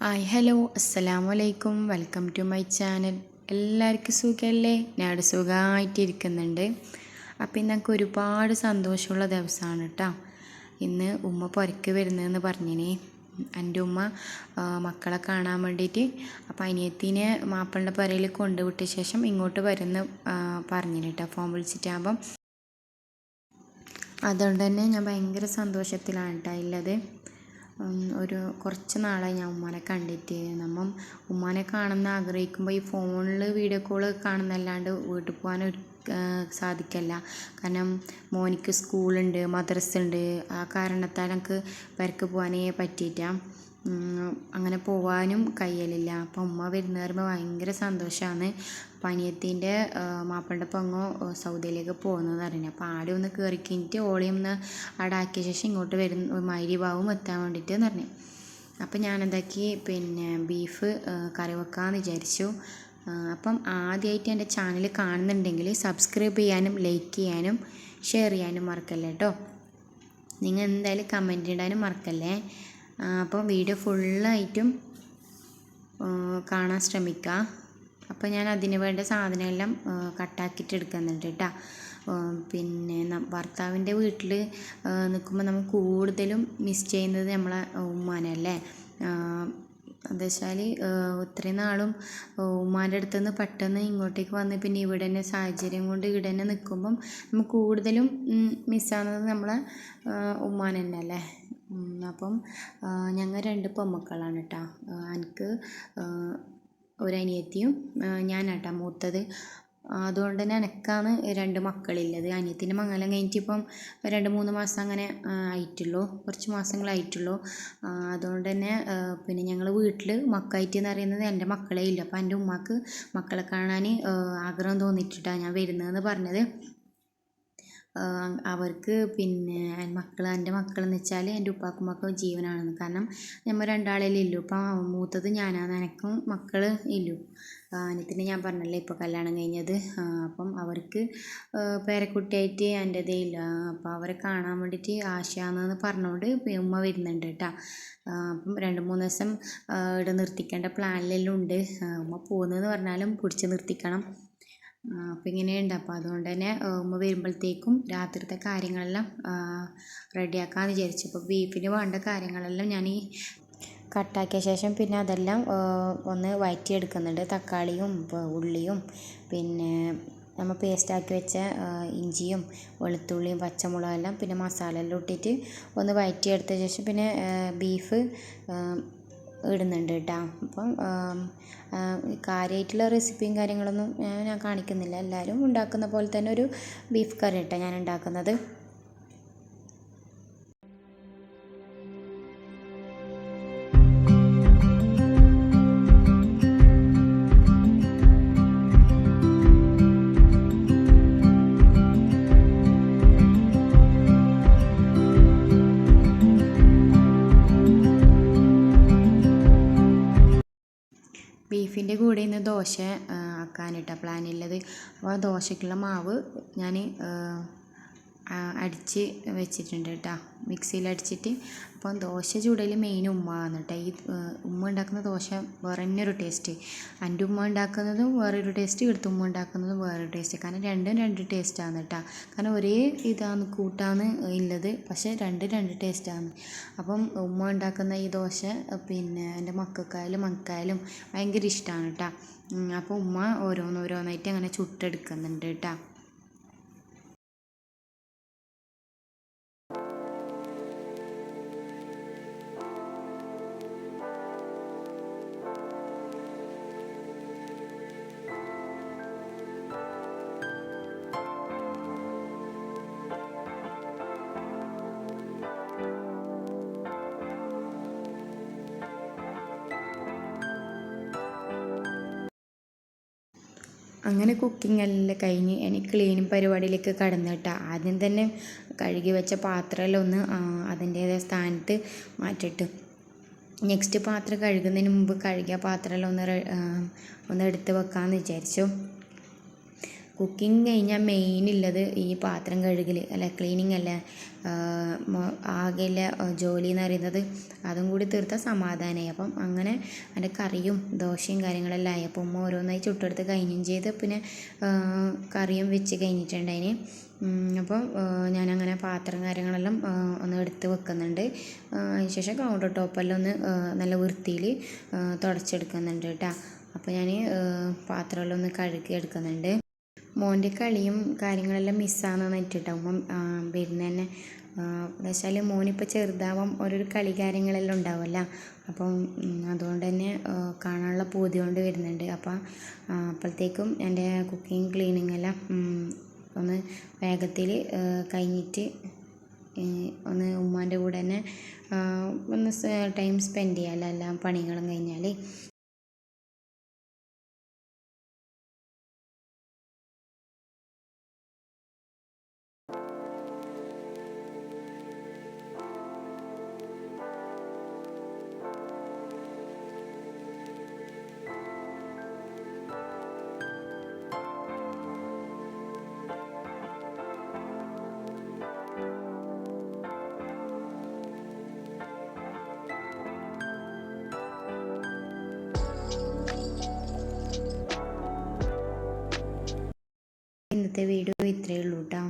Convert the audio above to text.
Hi hello അസ്സലാമു അലൈക്കും welcome to my channel. എല്ലാവർക്കും സുഖമല്ലേ? ഞാൻ സുഖമായിട്ടിരിക്കുന്നുണ്ട്. അപ്പോൾ ഇന്നൊക്കെ ഒരുപാട് സന്തോഷമുള്ള ദിവസമാണ് കേട്ടോ. ഇന്ന് ഉമ്മ പുരയ്ക്ക് വരുന്നതെന്ന് പറഞ്ഞിനെ. എൻ്റെ ഉമ്മ മക്കളെ കാണാൻ വേണ്ടിയിട്ട് അപ്പോൾ അനിയത്തിനെ മാപ്പിളുടെ പുരയിൽ കൊണ്ടുവിട്ട ശേഷം ഇങ്ങോട്ട് വരുന്ന പറഞ്ഞിന് കേട്ടോ, ഫോൺ വിളിച്ചിട്ടാകുമ്പം. അതുകൊണ്ട് തന്നെ ഞാൻ ഭയങ്കര സന്തോഷത്തിലാണ് കേട്ടോ ഉള്ളത്. ഒരു കുറച്ച് നാളായി ഞാൻ ഉമ്മാനെ കണ്ടിട്ട്. നമ്മൾ ഉമ്മാനെ കാണുന്ന ആഗ്രഹിക്കുമ്പോൾ ഈ ഫോണിൽ വീഡിയോ കോൾ കാണുന്നല്ലാണ്ട് വീട്ടിൽ പോകാൻ സാധിക്കില്ല. കാരണം മോനിക്ക് സ്കൂളുണ്ട്, മദ്രസ ഉണ്ട്. ആ കാരണത്താൽ എനിക്ക് പുരക്ക് പോകാനേ പറ്റിയിട്ടാണ്. അങ്ങനെ പോകാനും കഴിയലില്ല. അപ്പം ഉമ്മ വരുന്ന പറയുമ്പോൾ ഭയങ്കര സന്തോഷമാണ്. അപ്പം അനിയത്തിൻ്റെ മാപ്പിളുടെ പെങ്ങോ സൗദിയിലേക്ക് പോകുന്നതെന്ന് പറഞ്ഞു. അപ്പോൾ ആടെ ഒന്ന് കയറി കഴിഞ്ഞിട്ട് ഓളിയൊന്ന് അവിടെ ആക്കിയ ശേഷം ഇങ്ങോട്ട് വരുന്ന മഗ്‌രിബാവും എത്താൻ വേണ്ടിയിട്ടെന്ന് പറഞ്ഞു. അപ്പം ഞാനെന്താക്കി ബീഫ് കറി വെക്കാമെന്ന് വിചാരിച്ചു. അപ്പം ആദ്യമായിട്ട് എൻ്റെ ചാനൽ കാണുന്നുണ്ടെങ്കിൽ സബ്സ്ക്രൈബ് ചെയ്യാനും ലൈക്ക് ചെയ്യാനും ഷെയർ ചെയ്യാനും മറക്കല്ലേ കേട്ടോ. നിങ്ങൾ എന്തായാലും കമൻറ്റ് ഇടാനും മറക്കല്ലേ. അപ്പം വീഡിയോ ഫുള്ളായിട്ടും കാണാൻ ശ്രമിക്കുക. അപ്പോൾ ഞാൻ അതിന് വേണ്ട സാധനമെല്ലാം കട്ടാക്കിയിട്ട് എടുക്കുന്നുണ്ട് കേട്ടോ. ഭർത്താവിൻ്റെ വീട്ടിൽ നിൽക്കുമ്പോൾ നമ്മൾ കൂടുതലും മിസ് ചെയ്യുന്നത് നമ്മളെ ഉമ്മാനല്ലേ. എന്താ വെച്ചാൽ ഇത്രയും നാളും ഉമ്മാൻ്റെ അടുത്ത് നിന്ന് പെട്ടെന്ന് ഇങ്ങോട്ടേക്ക് വന്ന് പിന്നെ ഇവിടെ തന്നെ സാഹചര്യം കൊണ്ട് ഇവിടെ തന്നെ നിൽക്കുമ്പം നമ്മൾ കൂടുതലും മിസ്സാകുന്നത് നമ്മളെ ഉമ്മാനെ തന്നെ അല്ലേ. അപ്പം ഞങ്ങൾ 2 പെൺമക്കളാണ് കേട്ടോ. എനിക്ക് ഒരനിയത്തിയും ഞാനാട്ടാ മൂത്തത്. അതുകൊണ്ട് തന്നെ എനിക്കാണ് 2 മക്കളുള്ളത്. അനിയത്തിൻ്റെ മംഗലം കഴിഞ്ഞിട്ട് ഇപ്പം 2-3 മാസം അങ്ങനെ ആയിട്ടുള്ളൂ, കുറച്ച് മാസങ്ങളായിട്ടുള്ളൂ. അതുകൊണ്ട് തന്നെ ഞങ്ങൾ വീട്ടിൽ മക്കായിട്ട് എന്ന് പറയുന്നത് എൻ്റെ മക്കളേ ഇല്ല. അപ്പം എൻ്റെ ഉമ്മാക്ക് മക്കളെ കാണാൻ ആഗ്രഹം തോന്നിയിട്ടാണ് ഞാൻ വരുന്നതെന്ന് പറഞ്ഞത്. അവർക്ക് എൻ്റെ മക്കളെന്ന് വെച്ചാൽ എൻ്റെ ഉപ്പാക്കുമ്മക്കും ജീവനാണെന്ന്. കാരണം നമ്മൾ 2 ആളല്ലേ ഉള്ളൂ. ഇപ്പം മൂത്തത് ഞാനാണ്, എനിക്കും മക്കൾ ഇല്ലു. അനിയത്തിനെ ഞാൻ പറഞ്ഞല്ലേ ഇപ്പോൾ കല്യാണം കഴിഞ്ഞത്. അപ്പം അവർക്ക് പേരക്കുട്ടിയായിട്ട് എൻ്റെതേ ഇല്ല. അപ്പോൾ അവരെ കാണാൻ വേണ്ടിയിട്ട് ആശയാണെന്ന് പറഞ്ഞുകൊണ്ട് ഉമ്മ വരുന്നുണ്ട് കേട്ടോ. അപ്പം 2-3 ദിവസം ഇവിടെ നിർത്തിക്കേണ്ട പ്ലാനിലെല്ലാം ഉണ്ട്. ഉമ്മ പോകുന്നതെന്ന് പറഞ്ഞാലും പിടിച്ച് നിർത്തിക്കണം. അപ്പോൾ ഇങ്ങനെയുണ്ട്. അപ്പോൾ അതുകൊണ്ട് തന്നെ ഉമ്മ വരുമ്പോഴത്തേക്കും രാത്രിത്തെ കാര്യങ്ങളെല്ലാം റെഡിയാക്കാമെന്ന് വിചാരിച്ചു. അപ്പോൾ ബീഫിന് വേണ്ട കാര്യങ്ങളെല്ലാം ഞാൻ ഈ കട്ടാക്കിയ ശേഷം പിന്നെ അതെല്ലാം ഒന്ന് വഴറ്റിയെടുക്കുന്നുണ്ട്. തക്കാളിയും ഉള്ളിയും നമ്മൾ പേസ്റ്റാക്കി വെച്ച ഇഞ്ചിയും വെളുത്തുള്ളിയും പച്ചമുളകെല്ലാം പിന്നെ മസാല എല്ലാം ഇട്ടിട്ട് ഒന്ന് വഴറ്റിയെടുത്ത ശേഷം പിന്നെ ബീഫ് ഇടുന്നുണ്ട് കേട്ടോ. അപ്പം കാര്യമായിട്ടുള്ള റെസിപ്പിയും കാര്യങ്ങളൊന്നും ഞാൻ കാണിക്കുന്നില്ല. എല്ലാവരും ഉണ്ടാക്കുന്ന പോലെ തന്നെ ഒരു ബീഫ് കറി കേട്ടോ ഞാൻ ഉണ്ടാക്കുന്നത്. ബീഫിൻ്റെ കൂടെ ഇന്ന് ദോശ ആക്കാനിട്ടാണ് പ്ലാനുള്ളത്. അപ്പോൾ ആ ദോശയ്ക്കുള്ള മാവ് ഞാൻ അടിച്ച് വെച്ചിട്ടുണ്ട് കേട്ടോ, മിക്സിയിൽ അടിച്ചിട്ട്. അപ്പം ദോശ ചൂടൽ മെയിൻ ഉമ്മയാണ് കേട്ടോ. ഈ ഉമ്മ ഉണ്ടാക്കുന്ന ദോശ വേറെ തന്നെ ഒരു ടേസ്റ്റ്. എൻ്റെ ഉമ്മ ഉണ്ടാക്കുന്നതും വേറൊരു ടേസ്റ്റ്, ഇവിടുത്തെ ഉമ്മ ഉണ്ടാക്കുന്നതും വേറൊരു ടേസ്റ്റ്. കാരണം രണ്ടും 2 ടേസ്റ്റാണ് കേട്ടോ. കാരണം ഒരേ ഇതാണ് കൂട്ടാണ് ഉള്ളത്, പക്ഷേ 2 ടേസ്റ്റാണ്. അപ്പം ഉമ്മ ഉണ്ടാക്കുന്ന ഈ ദോശ എൻ്റെ മക്കൾക്കായാലും മക്കായാലും ഭയങ്കര ഇഷ്ടമാണ് കേട്ടോ. അപ്പോൾ ഉമ്മ ഓരോന്നോരോന്നായിട്ട് അങ്ങനെ ചുട്ടെടുക്കുന്നുണ്ട് കേട്ടോ. അങ്ങനെ കുക്കിംഗ് എല്ലാം കഴിഞ്ഞ് എനിക്ക് ക്ലീനിങ് പരിപാടിയിലേക്ക് കടന്നു കേട്ടോ. ആദ്യം തന്നെ കഴുകി വെച്ച പാത്രമെല്ലാം ഒന്ന് അതിൻ്റേതായ സ്ഥാനത്ത് മാറ്റിയിട്ട് നെക്സ്റ്റ് പാത്രം കഴുകുന്നതിന് മുമ്പ് കഴുകിയ പാത്രമെല്ലാം ഒന്ന് എടുത്ത് വെക്കാമെന്ന് വിചാരിച്ചു. കുക്കിംഗ് കഴിഞ്ഞാൽ മെയിൻ ഉള്ളത് ഈ പാത്രം കഴുകൽ അല്ല ക്ലീനിങ് അല്ല, ആകെയുള്ള ജോലി എന്ന് പറയുന്നത്. അതും കൂടി തീർത്താൽ സമാധാനമായി. അപ്പം അങ്ങനെ എൻ്റെ കറിയും ദോശയും കാര്യങ്ങളെല്ലാം ആയി. അപ്പം ഉമ്മ ഓരോന്നായി ചുട്ടെടുത്ത് കഴിഞ്ഞും ചെയ്ത് പിന്നെ കറിയും വെച്ച് കഴിഞ്ഞിട്ടുണ്ടതിന്. അപ്പോൾ ഞാനങ്ങനെ പാത്രം കാര്യങ്ങളെല്ലാം ഒന്ന് എടുത്ത് വെക്കുന്നുണ്ട്. അതിന് ശേഷം കൗണ്ടർ ടോപ്പെല്ലാം ഒന്ന് നല്ല വൃത്തിയിൽ തുടച്ചെടുക്കുന്നുണ്ട് കേട്ടോ. അപ്പോൾ ഞാൻ പാത്രമെല്ലാം ഒന്ന് കഴുകി എടുക്കുന്നുണ്ട്. മോൻ്റെ കളിയും കാര്യങ്ങളെല്ലാം മിസ്സാണെന്ന് പറഞ്ഞിട്ടുണ്ടാവും വരുന്ന തന്നെ. എന്താ വെച്ചാൽ മോനിപ്പോൾ ചെറുതാവാൻ ഓരോരോ കളി കാര്യങ്ങളെല്ലാം ഉണ്ടാവുമല്ലോ. അപ്പം അതുകൊണ്ട് തന്നെ കാണാനുള്ള പൂതി കൊണ്ട് വരുന്നുണ്ട്. അപ്പം അപ്പോഴത്തേക്കും എൻ്റെ കുക്കിംഗ് ക്ലീനിങ് എല്ലാം ഒന്ന് വേഗത്തിൽ കഴിഞ്ഞിട്ട് ഒന്ന് ഉമ്മാൻ്റെ കൂടെ തന്നെ ഒന്ന് ടൈം സ്പെൻഡ് ചെയ്യാമല്ലോ എല്ലാ പണികളും കഴിഞ്ഞാൽ. ഇന്നത്തെ വീഡിയോ ഇത്രയേ ഉള്ളൂ കേട്ടോ.